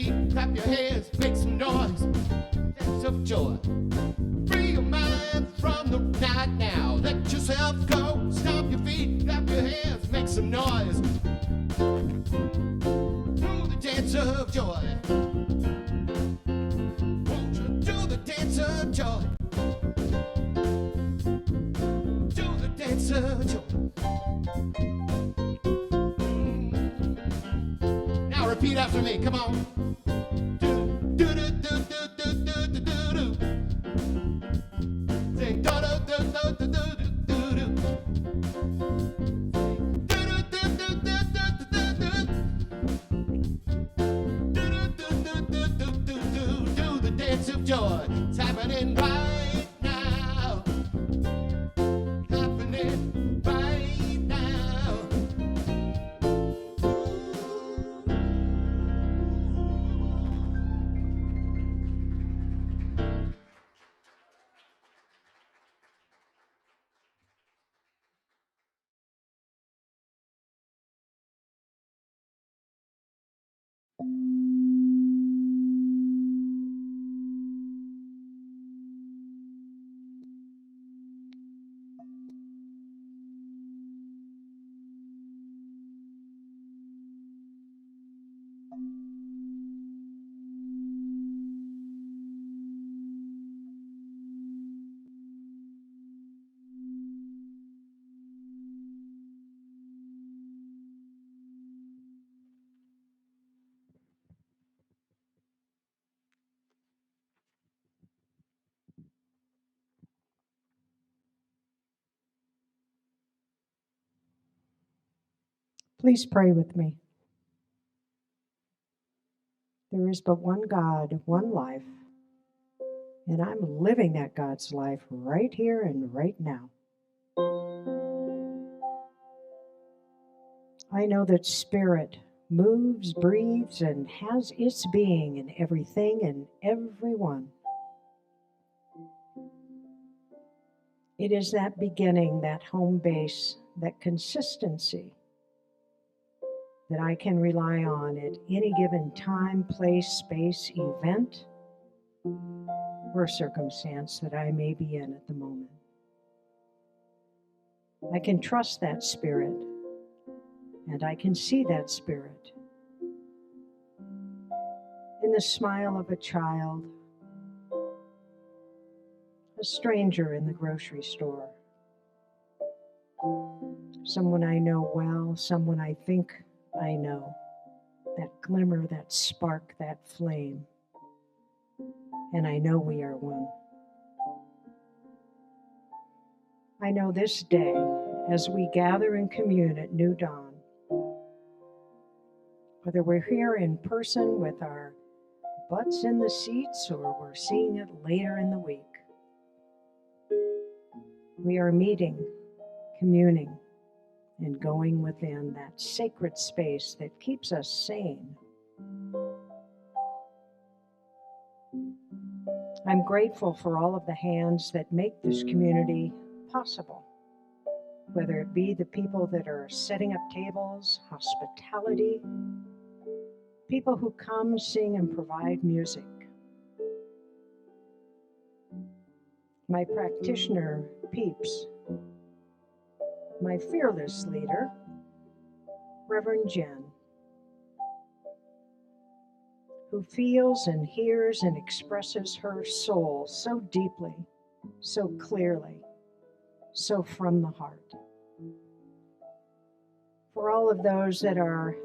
feet, clap your hands, make some noise. Dance of joy. Free your mind from the night now. Let yourself go. Stomp your feet, clap your hands, make some noise. Do the dance of joy. Won't you do the dance of joy? Do the dance of joy. Now repeat after me. Come on. Do do do do do do do do do. Say do do do do do do do do. Do do do do do do do do. Do do do do do do do. Do the dance of joy. It's happening right now. Happening right now. Please pray with me. There is but one God, one life, and I'm living that God's life right here and right now. I know that Spirit moves, breathes, and has its being in everything and everyone. It is that beginning, that home base, that consistency that I can rely on at any given time, place, space, event, or circumstance that I may be in at the moment. I can trust that Spirit, and I can see that Spirit in the smile of a child, a stranger in the grocery store, someone I know well, someone I think I know, that glimmer, that spark, that flame, and I know we are one. I know this day, as we gather and commune at New Dawn, whether we're here in person with our butts in the seats or we're seeing it later in the week, we are meeting, communing, and going within that sacred space that keeps us sane. I'm grateful for all of the hands that make this community possible, whether it be the people that are setting up tables, hospitality, people who come, sing, and provide music. My practitioner peeps, my fearless leader, Reverend Jenn, who feels and hears and expresses her soul so deeply, so clearly, so from the heart. For all of those that are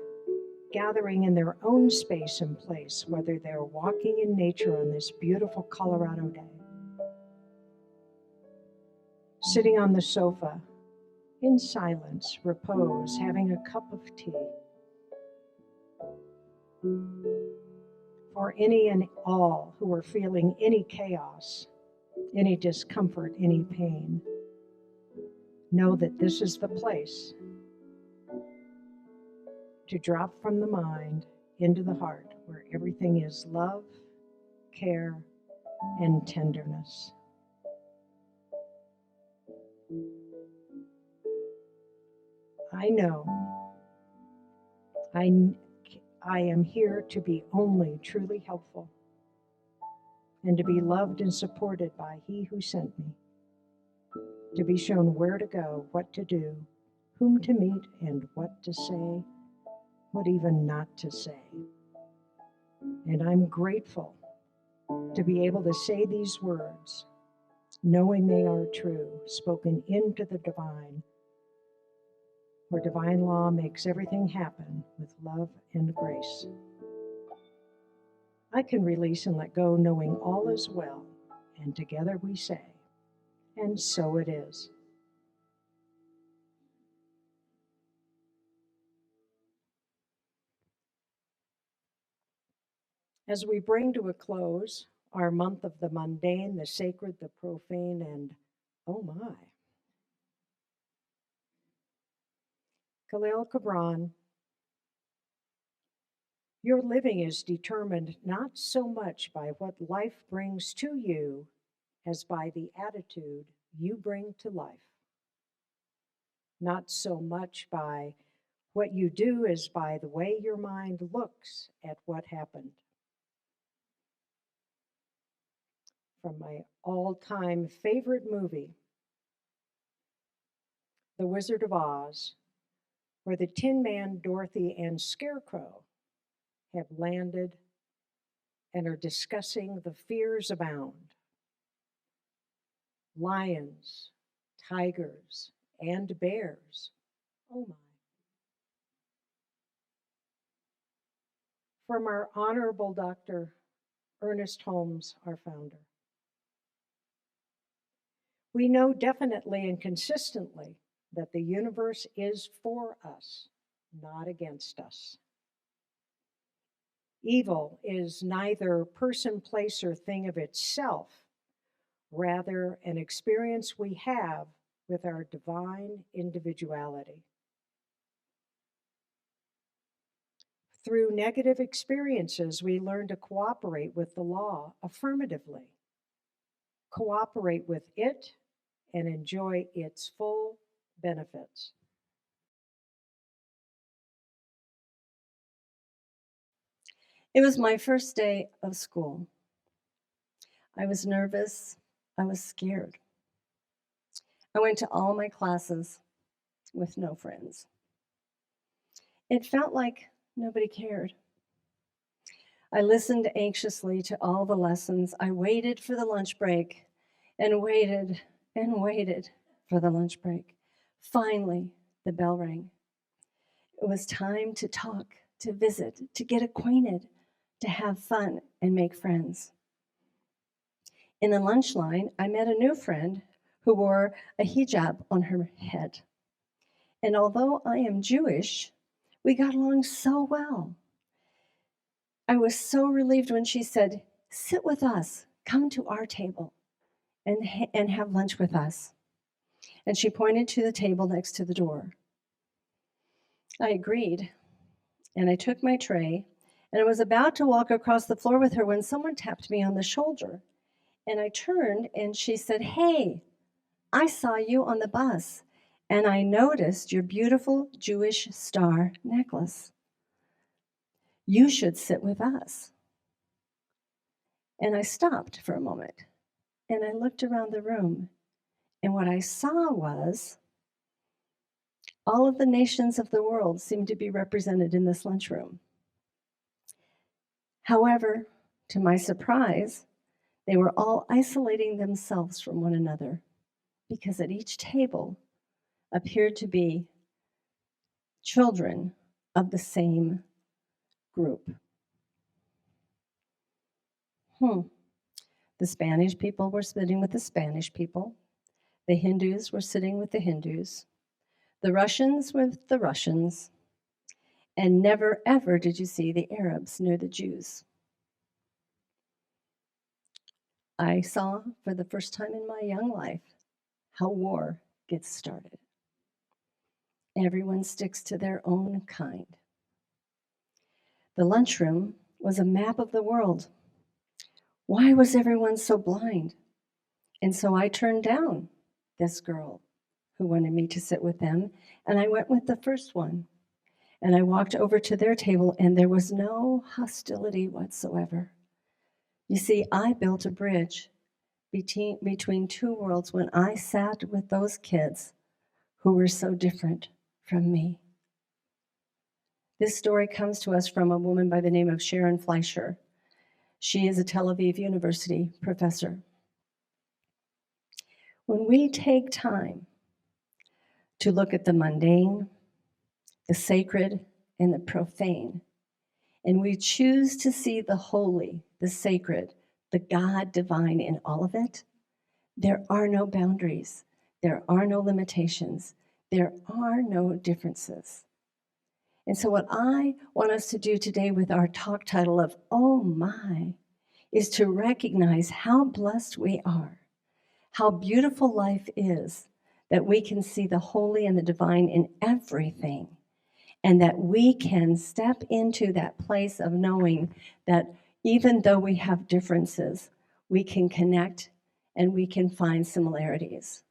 gathering in their own space and place, whether they're walking in nature on this beautiful Colorado day, sitting on the sofa, in silence, repose, having a cup of tea. For any and all who are feeling any chaos, any discomfort, any pain, know that this is the place to drop from the mind into the heart, where everything is love, care, and tenderness. I know I am here to be only truly helpful and to be loved and supported by He who sent me, to be shown where to go, what to do, whom to meet, and what to say, what even not to say. And I'm grateful to be able to say these words, knowing they are true, spoken into the divine, where divine law makes everything happen with love and grace. I can release and let go, knowing all is well, and together we say, and so it is. As we bring to a close our month of the mundane, the sacred, the profane, and oh my, Khalil Gibran, your living is determined not so much by what life brings to you as by the attitude you bring to life. Not so much by what you do as by the way your mind looks at what happened. From my all-time favorite movie, The Wizard of Oz, where the Tin Man, Dorothy, and Scarecrow have landed and are discussing the fears abound. Lions, tigers, and bears. Oh my. From our Honorable Dr. Ernest Holmes, our founder. We know definitely and consistently that the universe is for us, not against us. Evil is neither person, place, or thing of itself, rather an experience we have with our divine individuality. Through negative experiences, we learn to cooperate with the law affirmatively, cooperate with it, and enjoy its full benefits. It was my first day of school. I was nervous. I was scared. I went to all my classes with no friends. It felt like nobody cared. I listened anxiously to all the lessons. I waited for the lunch break and waited and waited for the lunch break. Finally, the bell rang. It was time to talk, to visit, to get acquainted, to have fun and make friends. In the lunch line, I met a new friend who wore a hijab on her head. And although I am Jewish, we got along so well. I was so relieved when she said, "Sit with us, come to our table and have lunch with us." And she pointed to the table next to the door. I agreed, and I took my tray, and I was about to walk across the floor with her when someone tapped me on the shoulder. And I turned, and she said, "Hey, I saw you on the bus, and I noticed your beautiful Jewish star necklace. You should sit with us." And I stopped for a moment, and I looked around the room, and what I saw was all of the nations of the world seemed to be represented in this lunchroom. However, to my surprise, they were all isolating themselves from one another because at each table appeared to be children of the same group. The Spanish people were sitting with the Spanish people. The Hindus were sitting with the Hindus. The Russians with the Russians. And never, ever did you see the Arabs near the Jews. I saw for the first time in my young life how war gets started. Everyone sticks to their own kind. The lunchroom was a map of the world. Why was everyone so blind? And so I turned down this girl who wanted me to sit with them, and I went with the first one. And I walked over to their table, and there was no hostility whatsoever. You see, I built a bridge between two worlds when I sat with those kids who were so different from me. This story comes to us from a woman by the name of Sharon Fleischer. She is a Tel Aviv University professor. When we take time to look at the mundane, the sacred, and the profane, and we choose to see the holy, the sacred, the God divine in all of it, there are no boundaries, there are no limitations, there are no differences. And so what I want us to do today with our talk title of Oh My is to recognize how blessed we are, how beautiful life is, that we can see the holy and the divine in everything, and that we can step into that place of knowing that even though we have differences, we can connect and we can find similarities.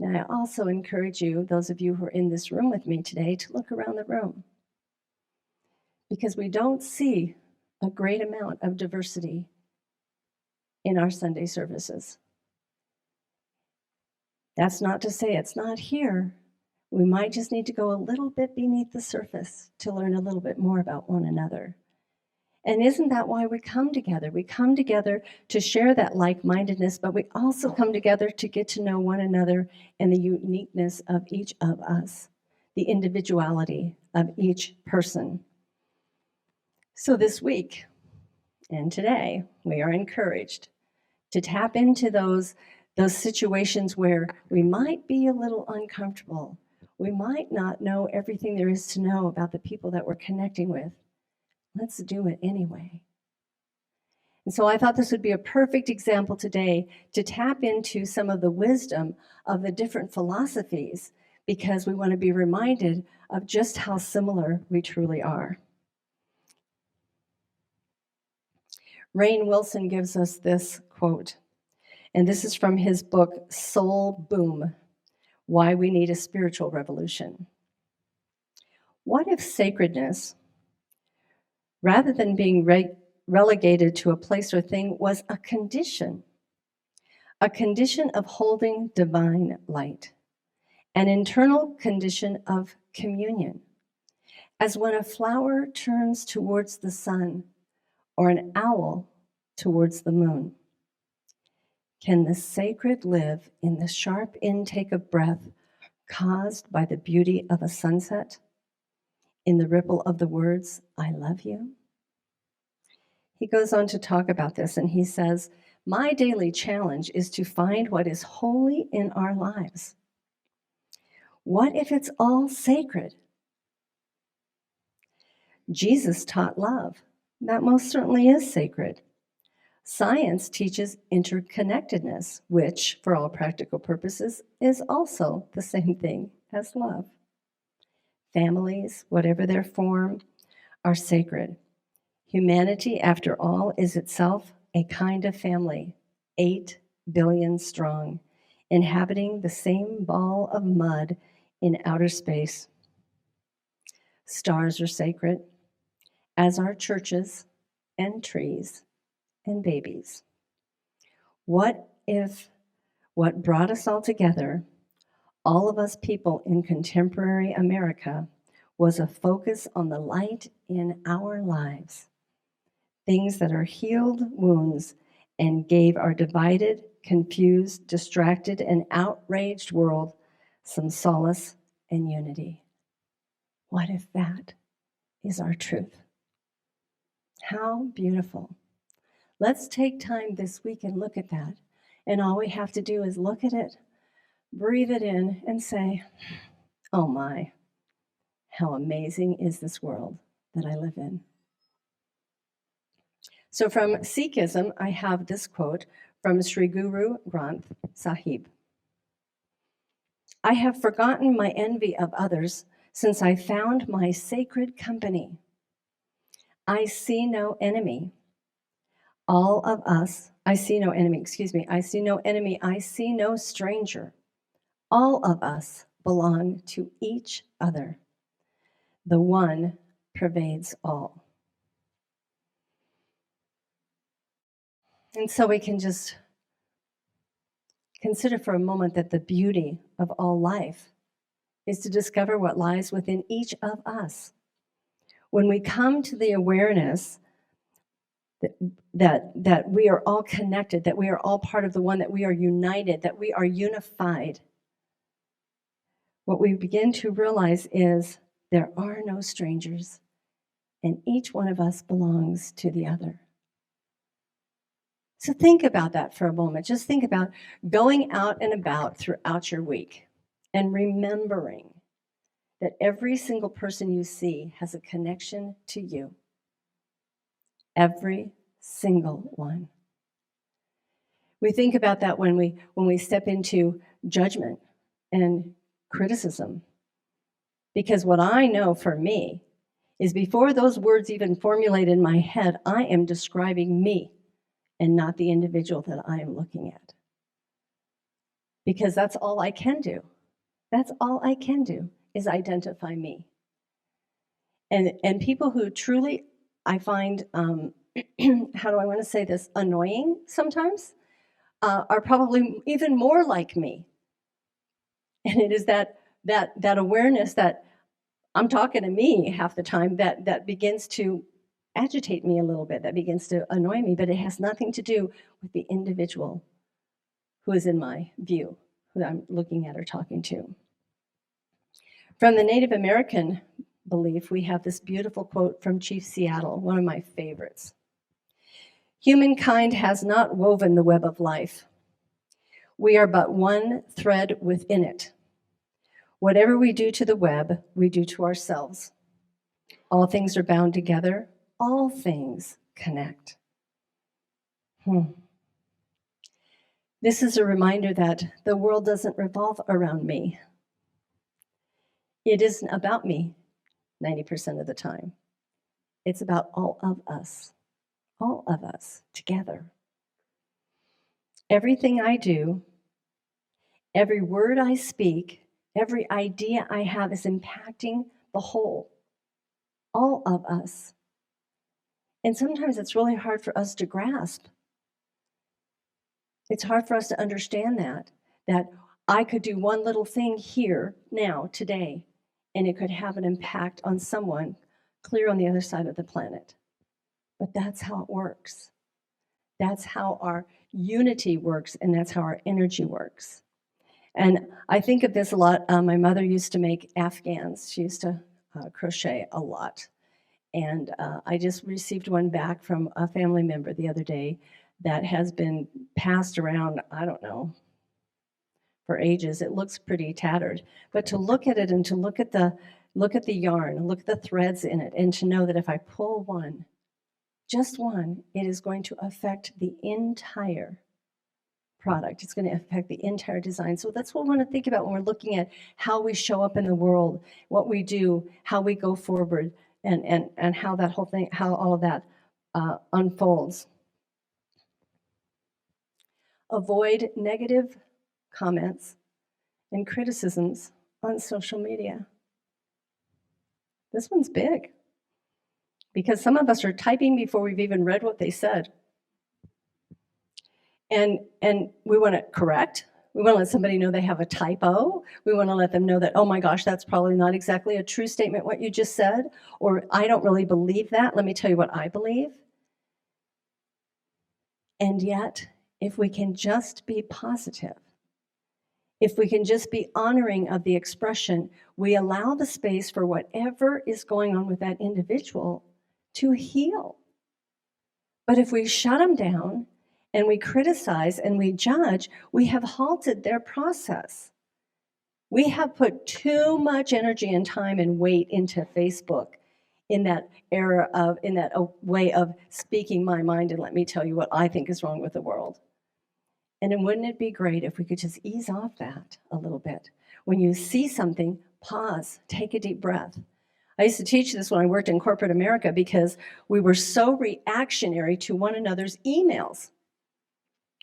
Now, I also encourage you, those of you who are in this room with me today, to look around the room, because we don't see a great amount of diversity in our Sunday services. That's not to say it's not here. We might just need to go a little bit beneath the surface to learn a little bit more about one another. And isn't that why we come together? We come together to share that like-mindedness, but we also come together to get to know one another and the uniqueness of each of us, the individuality of each person. So this week and today, we are encouraged to tap into those situations where we might be a little uncomfortable. We might not know everything there is to know about the people that we're connecting with. Let's do it anyway. And so I thought this would be a perfect example today to tap into some of the wisdom of the different philosophies, because we want to be reminded of just how similar we truly are. Rainn Wilson gives us this quote, and this is from his book, Soul Boom: Why We Need a Spiritual Revolution. What if sacredness, rather than being relegated to a place or thing, was a condition of holding divine light, an internal condition of communion, as when a flower turns towards the sun or an owl towards the moon? Can the sacred live in the sharp intake of breath caused by the beauty of a sunset, in the ripple of the words, I love you? He goes on to talk about this, and he says, my daily challenge is to find what is holy in our lives. What if it's all sacred? Jesus taught love. That most certainly is sacred. Science teaches interconnectedness, which, for all practical purposes, is also the same thing as love. Families, whatever their form, are sacred. Humanity, after all, is itself a kind of family, 8 billion strong, inhabiting the same ball of mud in outer space. Stars are sacred, as are churches and trees and babies. What if what brought us all together, all of us people in contemporary America, was a focus on the light in our lives, things that are healed wounds, and gave our divided, confused, distracted, and outraged world some solace and unity? What if that is our truth? How beautiful. Let's take time this week and look at that. And all we have to do is look at it, breathe it in, and say, oh my, how amazing is this world that I live in. So from Sikhism, I have this quote from Sri Guru Granth Sahib. I have forgotten my envy of others since I found my sacred company. I see no enemy. All of us, I see no enemy, I see no enemy, I see no stranger. All of us belong to each other. The one pervades all. And so we can just consider for a moment that the beauty of all life is to discover what lies within each of us. When we come to the awareness that we are all connected, that we are all part of the one, that we are united, that we are unified, what we begin to realize is there are no strangers, and each one of us belongs to the other. So think about that for a moment. Just think about going out and about throughout your week and remembering that every single person you see has a connection to you. Every single one. We think about that when we step into judgment and criticism. Because what I know for me is before those words even formulate in my head, I am describing me and not the individual that I am looking at. Because that's all I can do. That's all I can do is identify me. And people who truly, I find, how do I want to say this, annoying sometimes, are probably even more like me. And it is that awareness that I'm talking to me half the time that begins to agitate me a little bit, that begins to annoy me, but it has nothing to do with the individual who is in my view, who I'm looking at or talking to. From the Native American belief, we have this beautiful quote from Chief Seattle, one of my favorites. Humankind has not woven the web of life. We are but one thread within it. Whatever we do to the web, we do to ourselves. All things are bound together. All things connect. This is a reminder that the world doesn't revolve around me. It isn't about me 90% of the time. It's about all of us together. Everything I do, every word I speak, every idea I have is impacting the whole, all of us. And sometimes it's really hard for us to grasp. It's hard for us to understand that I could do one little thing here, now, today, and it could have an impact on someone clear on the other side of the planet. But that's how it works. That's how our unity works, and that's how our energy works. And I think of this a lot. My mother used to make Afghans. She used to crochet a lot. And I just received one back from a family member the other day that has been passed around, I don't know, for ages. It looks pretty tattered. But to look at it and to look at the yarn, look at the threads in it, and to know that if I pull one, just one, it is going to affect the entire product. It's going to affect the entire design. So that's what we want to think about when we're looking at how we show up in the world, what we do, how we go forward, and how that whole thing, how all of that unfolds. Avoid negative comments and criticisms on social media. This one's big because some of us are typing before we've even read what they said. And we want to correct. We want to let somebody know they have a typo. We want to let them know that, oh my gosh, that's probably not exactly a true statement, what you just said. Or I don't really believe that. Let me tell you what I believe. And yet, if we can just be positive, if we can just be honoring of the expression, we allow the space for whatever is going on with that individual to heal. But if we shut them down, and we criticize and we judge, we have halted their process. We have put too much energy and time and weight into Facebook in that way of speaking my mind and let me tell you what I think is wrong with the world. And then wouldn't it be great if we could just ease off that a little bit? When you see something, pause, take a deep breath. I used to teach this when I worked in corporate America because we were so reactionary to one another's emails.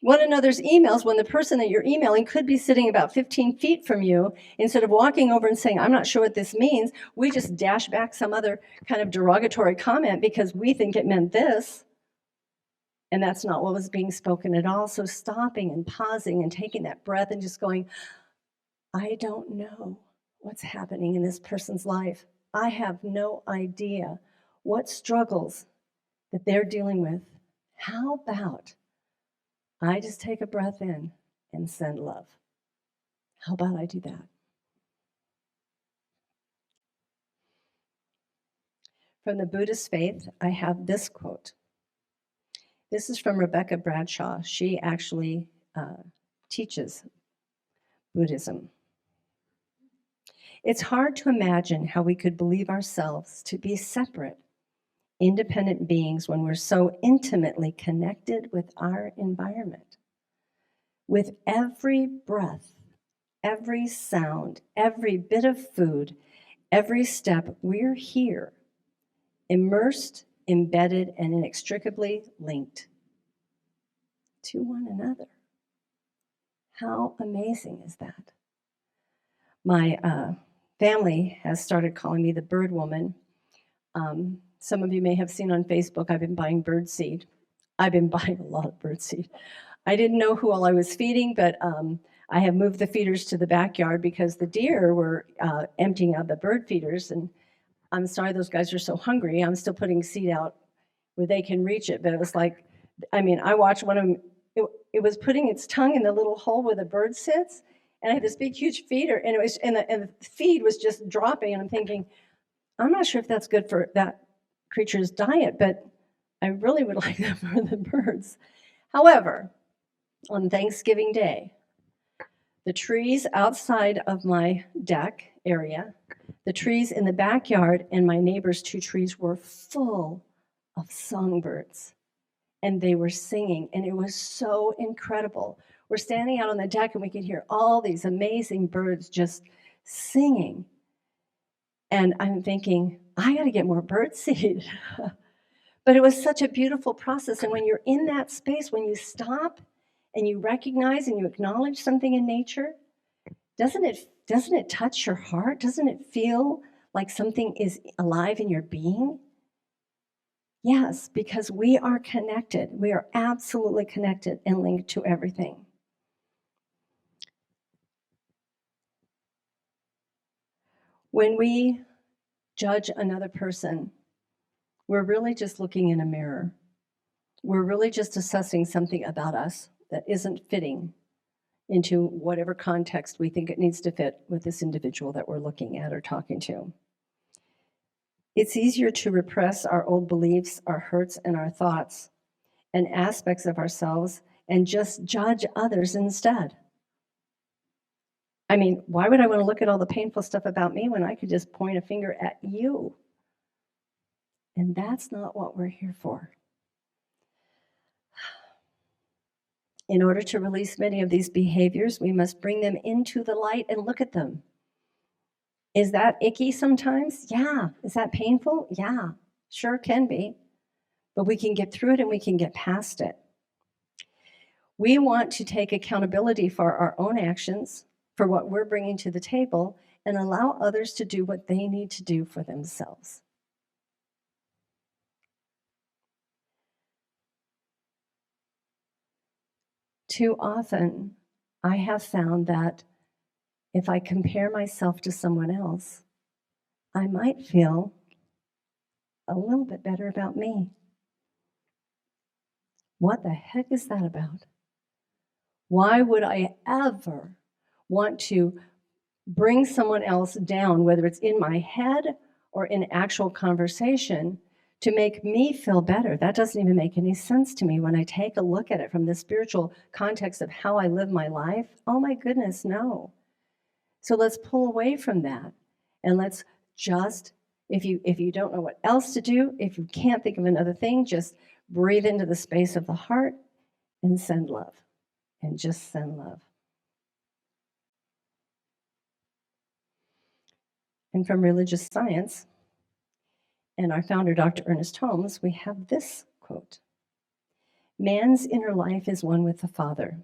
one another's emails when the person that you're emailing could be sitting about 15 feet from you. Instead of walking over and saying, I'm not sure what this means, we just dash back some other kind of derogatory comment because we think it meant this. And that's not what was being spoken at all. So stopping and pausing and taking that breath and just going, I don't know what's happening in this person's life. I have no idea what struggles that they're dealing with. How about I just take a breath in and send love? How about I do that? From the Buddhist faith, I have this quote. This is from Rebecca Bradshaw. She actually teaches Buddhism. It's hard to imagine how we could believe ourselves to be separate, independent beings when we're so intimately connected with our environment. With every breath, every sound, every bit of food, every step, we're here, immersed, embedded, and inextricably linked to one another. How amazing is that? My family has started calling me the bird woman. Some of you may have seen on Facebook, I've been buying bird seed. I've been buying a lot of bird seed. I didn't know who all I was feeding, but I have moved the feeders to the backyard because the deer were emptying out the bird feeders. And I'm sorry, those guys are so hungry. I'm still putting seed out where they can reach it. But it was like, I watched one of them. It was putting its tongue in the little hole where the bird sits. And I had this big, huge feeder, and the feed was just dropping. And I'm thinking, I'm not sure if that's good for that creature's diet, but I really would like that for the birds. However, on Thanksgiving Day, the trees outside of my deck area, the trees in the backyard, and my neighbor's 2 trees were full of songbirds. And they were singing, and it was so incredible. We're standing out on the deck, and we could hear all these amazing birds just singing. And I'm thinking, I got to get more bird seed. But it was such a beautiful process. And when you're in that space, when you stop and you recognize and you acknowledge something in nature, doesn't it touch your heart? Doesn't it feel like something is alive in your being? Yes, because we are connected. We are absolutely connected and linked to everything. When we judge another person, we're really just looking in a mirror. We're really just assessing something about us that isn't fitting into whatever context we think it needs to fit with this individual that we're looking at or talking to. It's easier to repress our old beliefs, our hurts, and our thoughts and aspects of ourselves and just judge others instead. Why would I want to look at all the painful stuff about me when I could just point a finger at you? And that's not what we're here for. In order to release many of these behaviors, we must bring them into the light and look at them. Is that icky sometimes? Yeah. Is that painful? Yeah, sure can be. But we can get through it and we can get past it. We want to take accountability for our own actions, for what we're bringing to the table, and allow others to do what they need to do for themselves. Too often, I have found that if I compare myself to someone else, I might feel a little bit better about me. What the heck is that about? Why would I ever want to bring someone else down, whether it's in my head or in actual conversation, to make me feel better? That doesn't even make any sense to me when I take a look at it from the spiritual context of how I live my life. Oh my goodness, no. So let's pull away from that and let's just, if you don't know what else to do, if you can't think of another thing, just breathe into the space of the heart and send love. And just send love. And from religious science and our founder, Dr. Ernest Holmes, we have this quote. Man's inner life is one with the Father.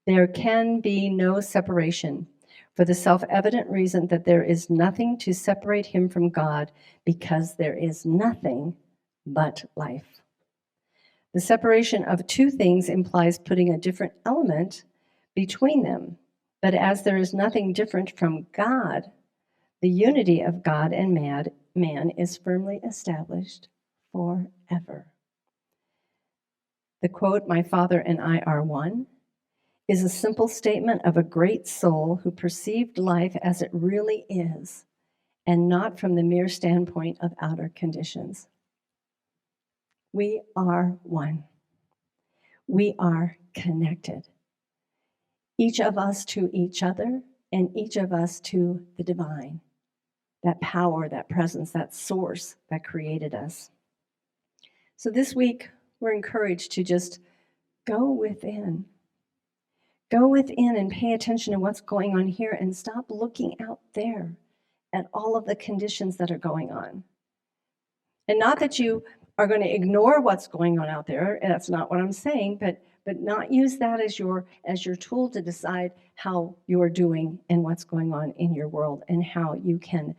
There can be no separation, for the self-evident reason that there is nothing to separate him from God, because there is nothing but life. The separation of two things implies putting a different element between them. But as there is nothing different from God, the unity of God and man is firmly established forever. The quote, "My Father and I are one," is a simple statement of a great soul who perceived life as it really is, and not from the mere standpoint of outer conditions. We are one. We are connected. Each of us to each other, and each of us to the divine, that power, that presence, that source that created us. So this week, we're encouraged to just go within. Go within and pay attention to what's going on here, and stop looking out there at all of the conditions that are going on. And not that you are going to ignore what's going on out there. That's not what I'm saying, but not use that as your tool to decide how you're doing and what's going on in your world, and how you can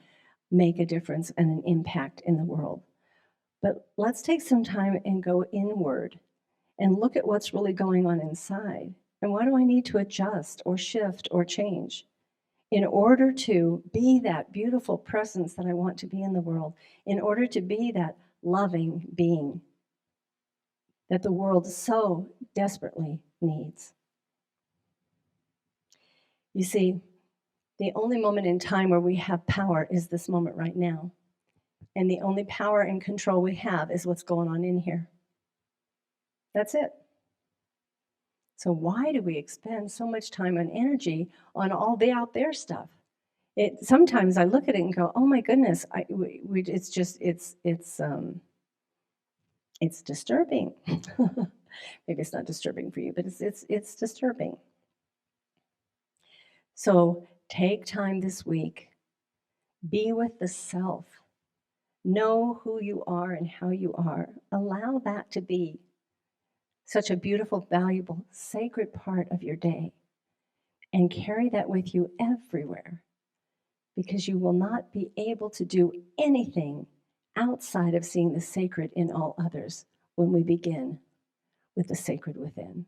make a difference and an impact in the world. But let's take some time and go inward and look at what's really going on inside. And what do I need to adjust or shift or change in order to be that beautiful presence that I want to be in the world, in order to be that loving being that the world so desperately needs. You see, the only moment in time where we have power is this moment right now. And the only power and control we have is what's going on in here. That's it. So why do we expend so much time and energy on all the out there stuff? Sometimes I look at it and go, oh my goodness, it's disturbing. Maybe it's not disturbing for you, but it's disturbing. So take time this week. Be with the self. Know who you are and how you are. Allow that to be such a beautiful, valuable, sacred part of your day. And carry that with you everywhere. Because you will not be able to do anything outside of seeing the sacred in all others when we begin with the sacred within.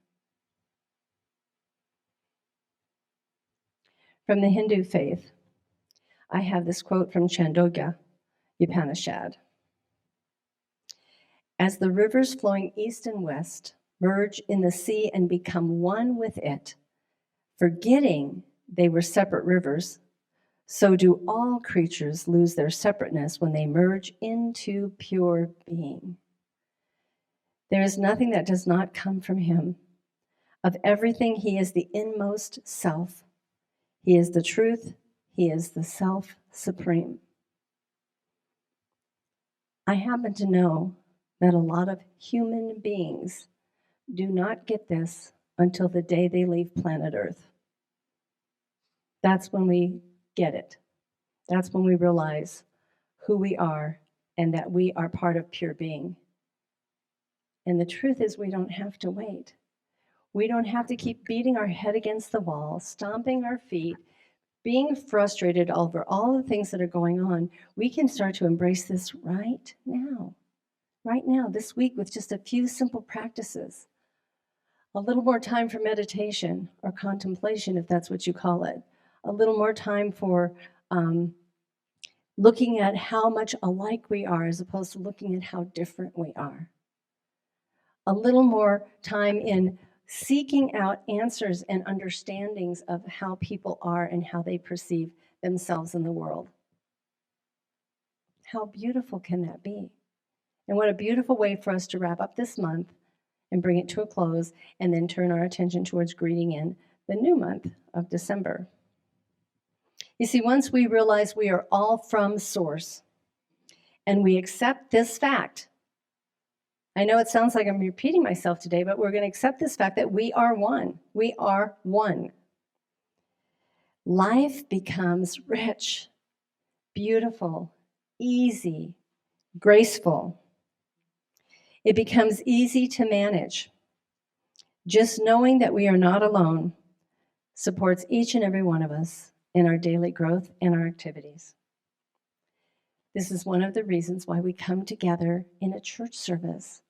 From the Hindu faith, I have this quote from Chandogya Upanishad. As the rivers flowing east and west merge in the sea and become one with it, forgetting they were separate rivers, so do all creatures lose their separateness when they merge into pure being. There is nothing that does not come from him. Of everything, he is the inmost self. He is the truth. He is the self supreme. I happen to know that a lot of human beings do not get this until the day they leave planet Earth. That's when we get it. That's when we realize who we are and that we are part of pure being. And the truth is, we don't have to wait. We don't have to keep beating our head against the wall, stomping our feet, being frustrated over all the things that are going on. We can start to embrace this right now, this week, with just a few simple practices. A little more time for meditation or contemplation, if that's what you call it. A little more time for looking at how much alike we are as opposed to looking at how different we are. A little more time in seeking out answers and understandings of how people are and how they perceive themselves in the world. How beautiful can that be? And what a beautiful way for us to wrap up this month and bring it to a close, and then turn our attention towards greeting in the new month of December. You see, once we realize we are all from Source, and we accept this fact, I know it sounds like I'm repeating myself today, but we're going to accept this fact that we are one. We are one. Life becomes rich, beautiful, easy, graceful. It becomes easy to manage. Just knowing that we are not alone supports each and every one of us in our daily growth and our activities. This is one of the reasons why we come together in a church service,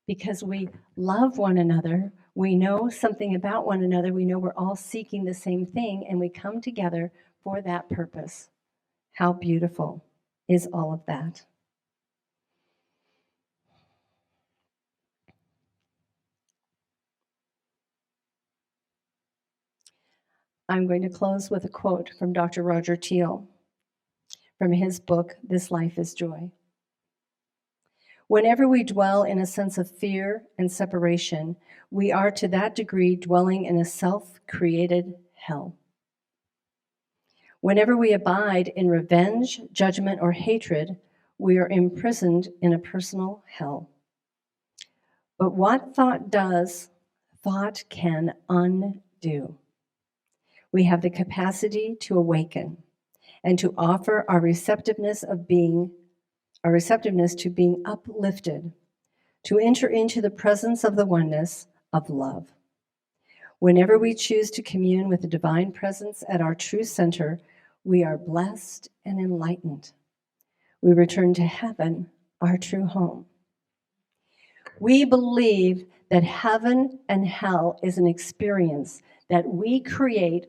because we love one another, we know something about one another, we know we're all seeking the same thing, and we come together for that purpose. How beautiful is all of that? I'm going to close with a quote from Dr. Roger Teal from his book, This Life is Joy. Whenever we dwell in a sense of fear and separation, we are to that degree dwelling in a self-created hell. Whenever we abide in revenge, judgment, or hatred, we are imprisoned in a personal hell. But what thought does, thought can undo. We have the capacity to awaken and to offer our receptiveness to being uplifted, to enter into the presence of the oneness of love. Whenever we choose to commune with the divine presence at our true center, we are blessed and enlightened. We return to heaven, our true home. We believe that heaven and hell is an experience that we create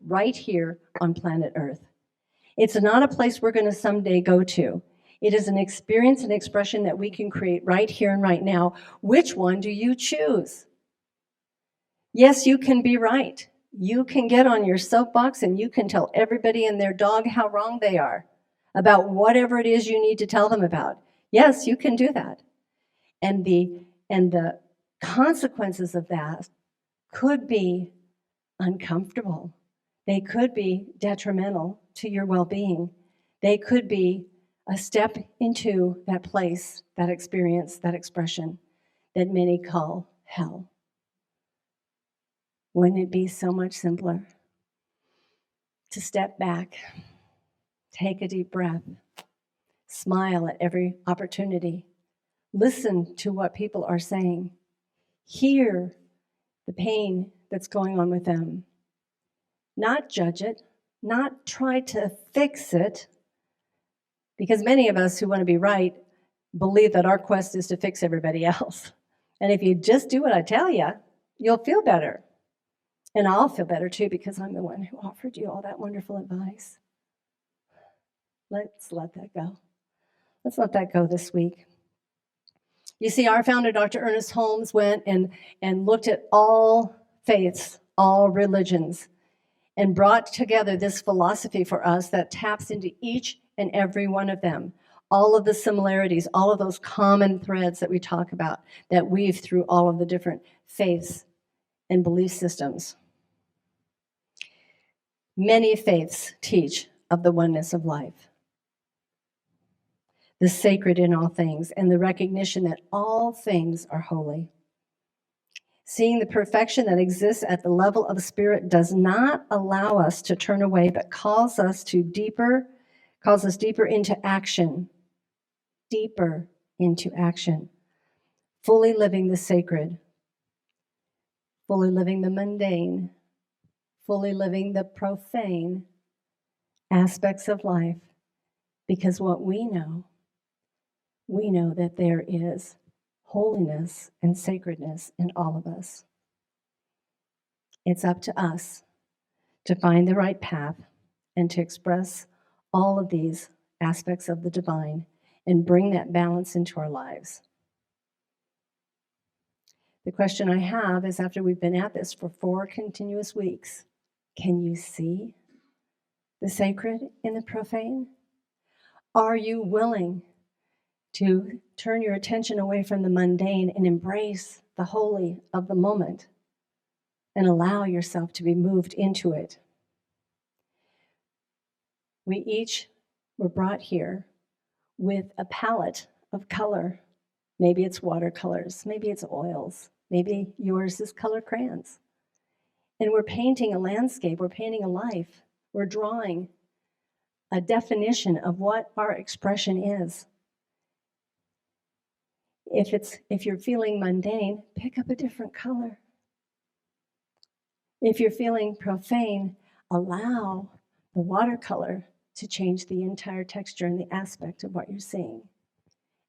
right here on planet Earth. It's not a place we're going to someday go to. It is an experience and expression that we can create right here and right now. Which one do you choose? Yes, you can be right. You can get on your soapbox and you can tell everybody and their dog how wrong they are about whatever it is you need to tell them about. Yes, you can do that. And the consequences of that could be uncomfortable. They could be detrimental to your well-being. They could be a step into that place, that experience, that expression that many call hell. Wouldn't it be so much simpler to step back, take a deep breath, smile at every opportunity, listen to what people are saying, hear the pain that's going on with them, not judge it, not try to fix it, because many of us who want to be right believe that our quest is to fix everybody else. And if you just do what I tell you, you'll feel better. And I'll feel better too, because I'm the one who offered you all that wonderful advice. Let's let that go. Let's let that go this week. You see, our founder, Dr. Ernest Holmes, went and looked at all faiths, all religions, and brought together this philosophy for us that taps into each and every one of them. All of the similarities, all of those common threads that we talk about that weave through all of the different faiths and belief systems. Many faiths teach of the oneness of life, the sacred in all things, and the recognition that all things are holy. Seeing the perfection that exists at the level of spirit does not allow us to turn away, but calls us deeper into action, fully living the sacred, fully living the mundane, fully living the profane aspects of life, because what we know that there is holiness and sacredness in all of us. It's up to us to find the right path and to express all of these aspects of the divine and bring that balance into our lives. The question I have is, after we've been at this for 4 continuous weeks, can you see the sacred in the profane? Are you willing to turn your attention away from the mundane and embrace the holy of the moment and allow yourself to be moved into it? We each were brought here with a palette of color. Maybe it's watercolors, maybe it's oils, maybe yours is color crayons. And we're painting a landscape, we're painting a life, we're drawing a definition of what our expression is. If you're feeling mundane, pick up a different color. If you're feeling profane, allow the watercolor to change the entire texture and the aspect of what you're seeing.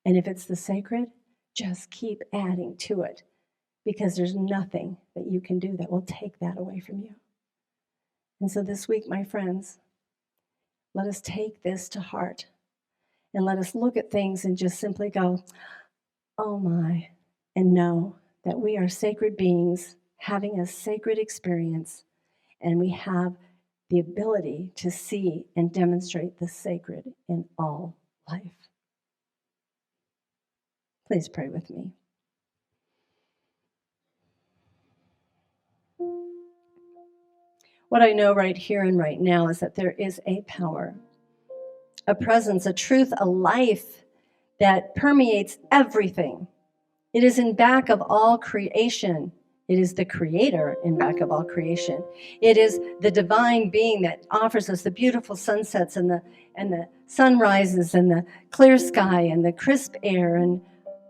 And if it's the sacred, just keep adding to it, because there's nothing that you can do that will take that away from you. And so this week, my friends, let us take this to heart, and let us look at things and just simply go, oh my, and know that we are sacred beings having a sacred experience, and we have the ability to see and demonstrate the sacred in all life. Please pray with me. What I know right here and right now is that there is a power, a presence, a truth, a life that permeates everything. It is in back of all creation. It is the creator in back of all creation. It is the divine being that offers us the beautiful sunsets and the sunrises and the clear sky and the crisp air and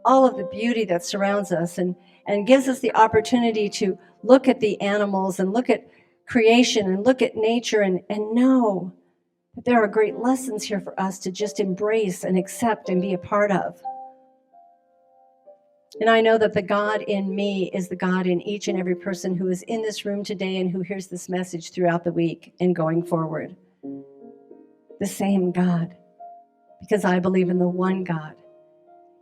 all of the beauty that surrounds us, and gives us the opportunity to look at the animals and look at creation and look at nature and know that there are great lessons here for us to just embrace and accept and be a part of. And I know that the God in me is the God in each and every person who is in this room today and who hears this message throughout the week and going forward. The same God, because I believe in the one God.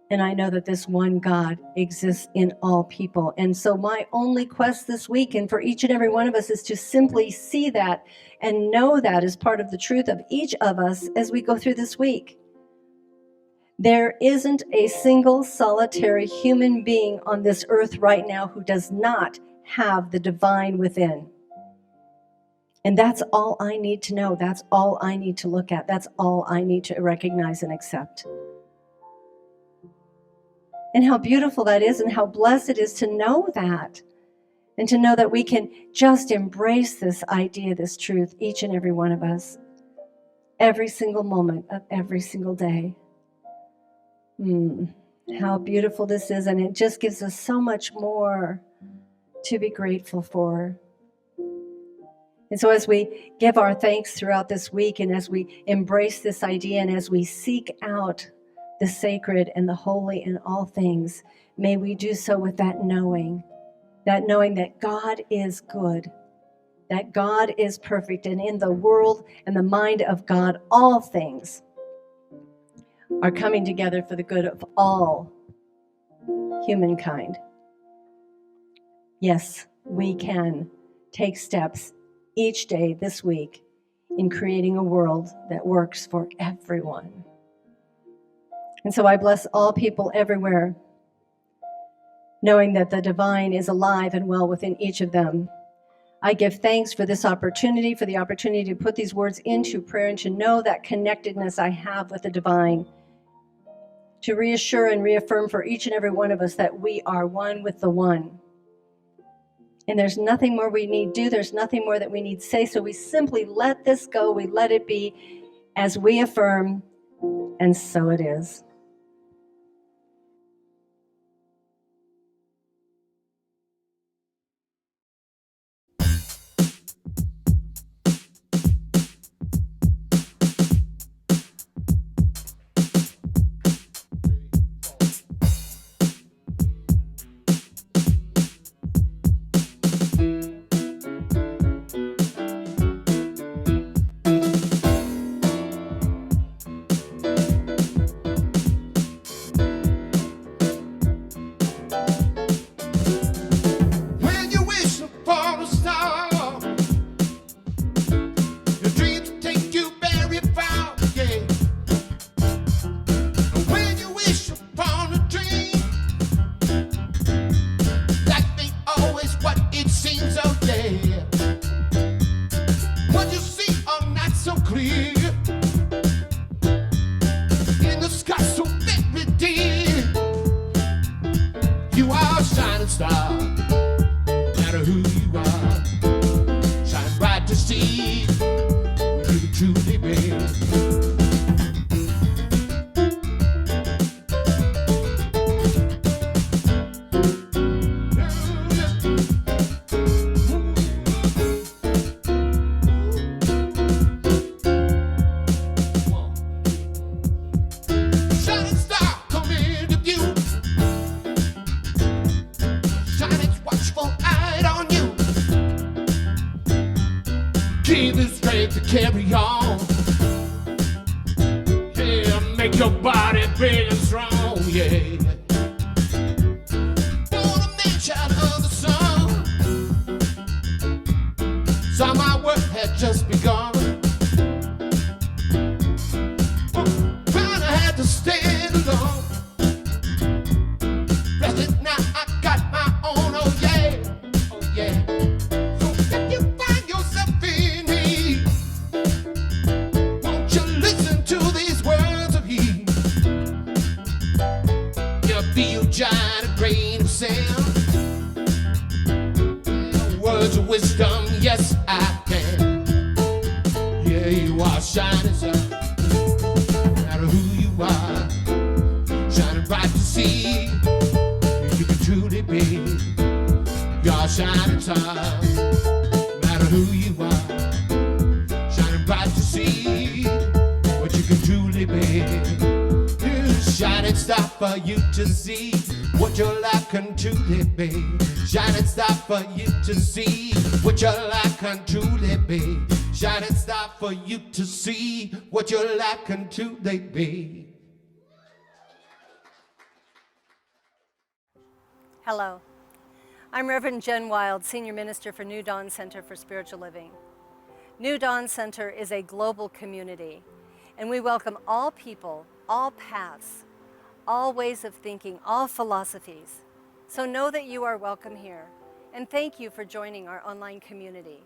And I know that this one God exists in all people. And so my only quest this week, and for each and every one of us, is to simply see that and know that as part of the truth of each of us as we go through this week. There isn't a single solitary human being on this earth right now who does not have the divine within. And that's all I need to know. That's all I need to look at. That's all I need to recognize and accept. And how beautiful that is, and how blessed it is to know that, and to know that we can just embrace this idea, this truth, each and every one of us, every single moment of every single day. How beautiful this is, and it just gives us so much more to be grateful for. And so as we give our thanks throughout this week, and as we embrace this idea, and as we seek out the sacred and the holy in all things, may we do so with that knowing that God is good, that God is perfect, and in the world and the mind of God, all things are coming together for the good of all humankind. Yes, we can take steps each day this week in creating a world that works for everyone. And so I bless all people everywhere, knowing that the divine is alive and well within each of them. I give thanks for this opportunity, for the opportunity to put these words into prayer and to know that connectedness I have with the divine, to reassure and reaffirm for each and every one of us that we are one with the one. And there's nothing more we need do. There's nothing more that we need say. So we simply let this go. We let it be as we affirm, and so it is. carry on. Yeah, make your body big and strong, yeah. Born a man, child of the sun. Saw my work had just begun. Found I had to stand alone. Rested now, I got my own, oh yeah, oh yeah. So if you find yourself in need, won't you listen to these words of heed? You'll be a giant, a grain of sand. Words of wisdom, yes I can. Yeah, you are shining sun. No matter who you are, shining bright to see. You can truly be. You're shining star. No matter who you are, shining bright to see what you can truly be. You shining star for you to see what your life can truly be. Shining star for you to see what your life can truly be. Shining star for you to see what your life can truly be. Hello, I'm Reverend Jenn Wilde, Senior Minister for New Dawn Center for Spiritual Living. New Dawn Center is a global community, and we welcome all people, all paths, all ways of thinking, all philosophies. So know that you are welcome here, and thank you for joining our online community.